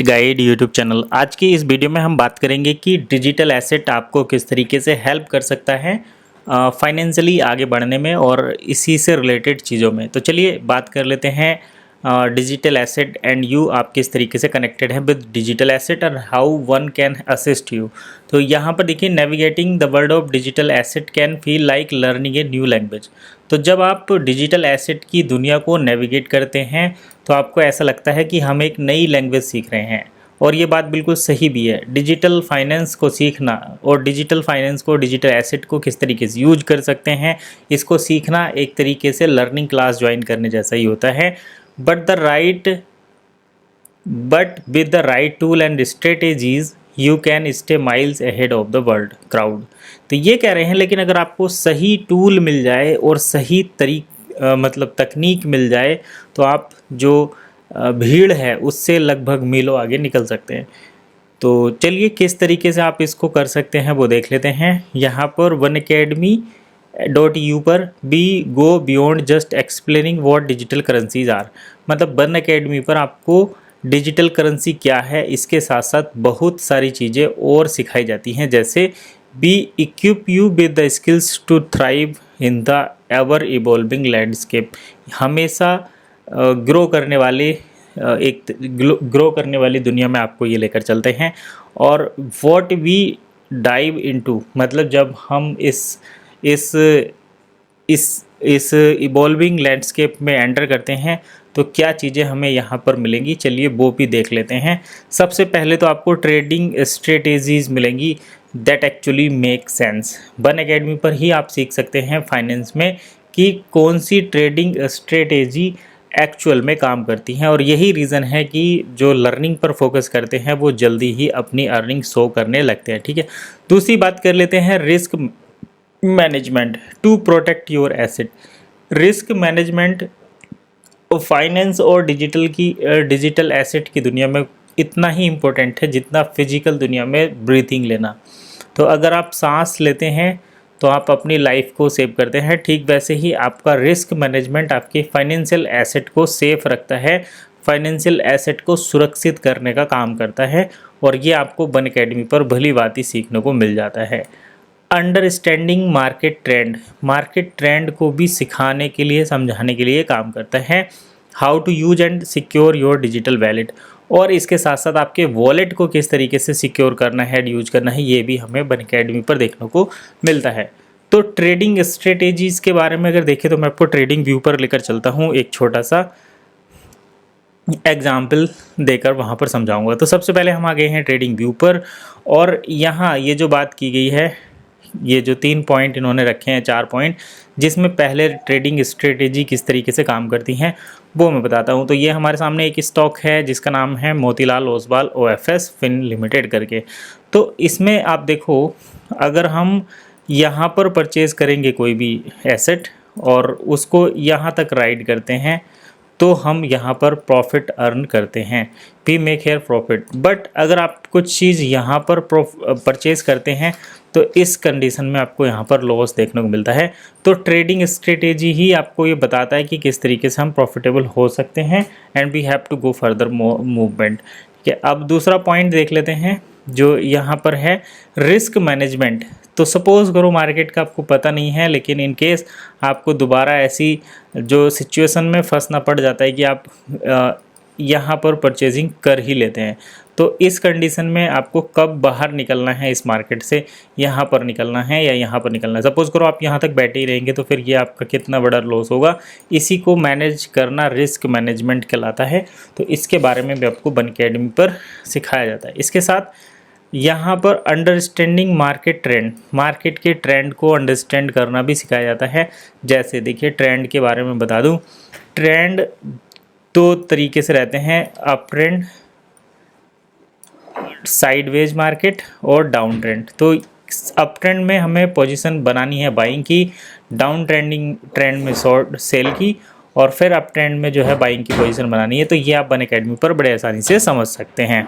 Guide YouTube channel. आज की इस वीडियो में हम बात करेंगे कि डिजिटल एसेट आपको किस तरीके से हेल्प कर सकता है फाइनेंशियली आगे बढ़ने में और इसी से रिलेटेड चीज़ों में। तो चलिए बात कर लेते हैं डिजिटल एसेट एंड यू, आप किस तरीके से कनेक्टेड हैं विद डिजिटल एसेट और how one can assist you. तो यहाँ पर देखिए, navigating the world of digital asset can feel like learning a new language. तो जब आप डिजिटल एसेट की दुनिया को नेविगेट करते हैं तो आपको ऐसा लगता है कि हम एक नई लैंग्वेज सीख रहे हैं, और ये बात बिल्कुल सही भी है। डिजिटल फाइनेंस को सीखना और डिजिटल फाइनेंस को, डिजिटल एसेट को किस तरीके से यूज कर सकते हैं, इसको सीखना एक तरीके से लर्निंग क्लास ज्वाइन करने जैसा ही होता है। But with the right tool and strategies you can stay miles ahead of the world crowd. तो ये कह रहे हैं, लेकिन अगर आपको सही टूल मिल जाए और सही तकनीक मिल जाए तो आप जो भीड़ है उससे लगभग मीलों आगे निकल सकते हैं। तो चलिए किस तरीके से आप इसको कर सकते हैं वो देख लेते हैं। यहाँ पर oneacademy.eu पर we go beyond just explaining what digital currencies are. मतलब वन अकेडमी पर आपको डिजिटल करेंसी क्या है इसके साथ साथ बहुत सारी चीज़ें और सिखाई जाती हैं, जैसे we equip you with the skills to thrive in the ever evolving landscape. हमेशा ग्रो करने वाली दुनिया में आपको ये लेकर चलते हैं। और व्हाट वी डाइव इनटू, मतलब जब हम इस इवॉल्विंग लैंडस्केप में एंटर करते हैं तो क्या चीज़ें हमें यहाँ पर मिलेंगी, चलिए वो भी देख लेते हैं। सबसे पहले तो आपको ट्रेडिंग स्ट्रेटेजीज मिलेंगी that actually make sense. One Academy पर ही आप सीख सकते हैं फाइनेंस में कि कौन सी ट्रेडिंग स्ट्रेटेजी एक्चुअल में काम करती हैं, और यही रीज़न है कि जो लर्निंग पर फोकस करते हैं वो जल्दी ही अपनी अर्निंग शो करने लगते हैं। ठीक है, दूसरी बात कर लेते हैं risk management to protect your asset. Risk management finance और डिजिटल एसेट की दुनिया में इतना ही इम्पोर्टेंट है जितना फिजिकल दुनिया में ब्रीथिंग लेना। तो अगर आप सांस लेते हैं तो आप अपनी लाइफ को सेव करते हैं, ठीक वैसे ही आपका रिस्क मैनेजमेंट आपके फाइनेंशियल एसेट को सेफ रखता है, फाइनेंशियल एसेट को सुरक्षित करने का काम करता है, और ये आपको वन अकेडमी पर भली भांति सीखने को मिल जाता है। अंडरस्टैंडिंग मार्केट ट्रेंड को भी सिखाने के लिए, समझाने के लिए काम करता है। How to use and secure your digital wallet, और इसके साथ साथ आपके वॉलेट को किस तरीके से सिक्योर करना है, यूज करना है, ये भी हमें वन अकेडमी पर देखने को मिलता है। तो ट्रेडिंग स्ट्रेटेजीज के बारे में अगर देखें तो मैं आपको ट्रेडिंग व्यू पर लेकर चलता हूँ, एक छोटा सा एग्जाम्पल देकर वहाँ पर समझाऊंगा। तो सबसे पहले हम आ गए हैं ट्रेडिंग व्यू पर, और यहाँ ये जो बात की गई है, ये जो 3 पॉइंट इन्होंने रखे हैं, 4 पॉइंट, जिसमें पहले ट्रेडिंग स्ट्रेटेजी किस तरीके से काम करती हैं वो मैं बताता हूं। तो ये हमारे सामने एक स्टॉक है जिसका नाम है Motilal Oswal OFS fin limited करके। तो इसमें आप देखो, अगर हम यहाँ पर परचेज़ करेंगे कोई भी एसेट और उसको यहाँ तक राइड करते हैं तो हम यहाँ पर प्रॉफिट अर्न करते हैं, we make their profit. But अगर आप कुछ चीज़ यहाँ पर परचेज़ करते हैं तो इस कंडीशन में आपको यहाँ पर लॉस देखने को मिलता है। तो ट्रेडिंग स्ट्रेटेजी ही आपको ये बताता है कि किस तरीके से हम प्रॉफिटेबल हो सकते हैं, and we have to go further movement. ठीक है, अब दूसरा पॉइंट देख लेते हैं जो यहाँ पर है रिस्क मैनेजमेंट। तो सपोज़ करो मार्केट का आपको पता नहीं है, लेकिन इन केस आपको दोबारा ऐसी जो सिचुएशन में फंसना पड़ जाता है कि आप यहाँ पर परचेजिंग कर ही लेते हैं, तो इस कंडीशन में आपको कब बाहर निकलना है इस मार्केट से, यहाँ पर निकलना है या यहाँ पर निकलना है। सपोज़ करो आप यहाँ तक बैठे ही रहेंगे तो फिर ये आपका कितना बड़ा लॉस होगा। इसी को मैनेज करना रिस्क मैनेजमेंट कहलाता है। तो इसके बारे में भी आपको वन अकेडमी पर सिखाया जाता है। इसके साथ यहाँ पर अंडरस्टैंडिंग मार्केट के ट्रेंड को अंडरस्टैंड करना भी सिखाया जाता है। जैसे देखिए, ट्रेंड के बारे में बता दूँ, ट्रेंड 2 तरीके से रहते हैं, अप ट्रेंड, साइडवेज मार्केट और डाउन ट्रेंड। तो अप ट्रेंड में हमें पोजीशन बनानी है बाइंग की, डाउन ट्रेंड में शॉर्ट सेल की, और फिर अप ट्रेंड में जो है बाइंग की पोजीशन बनानी है। तो ये आप वन अकेडमी पर बड़े आसानी से समझ सकते हैं।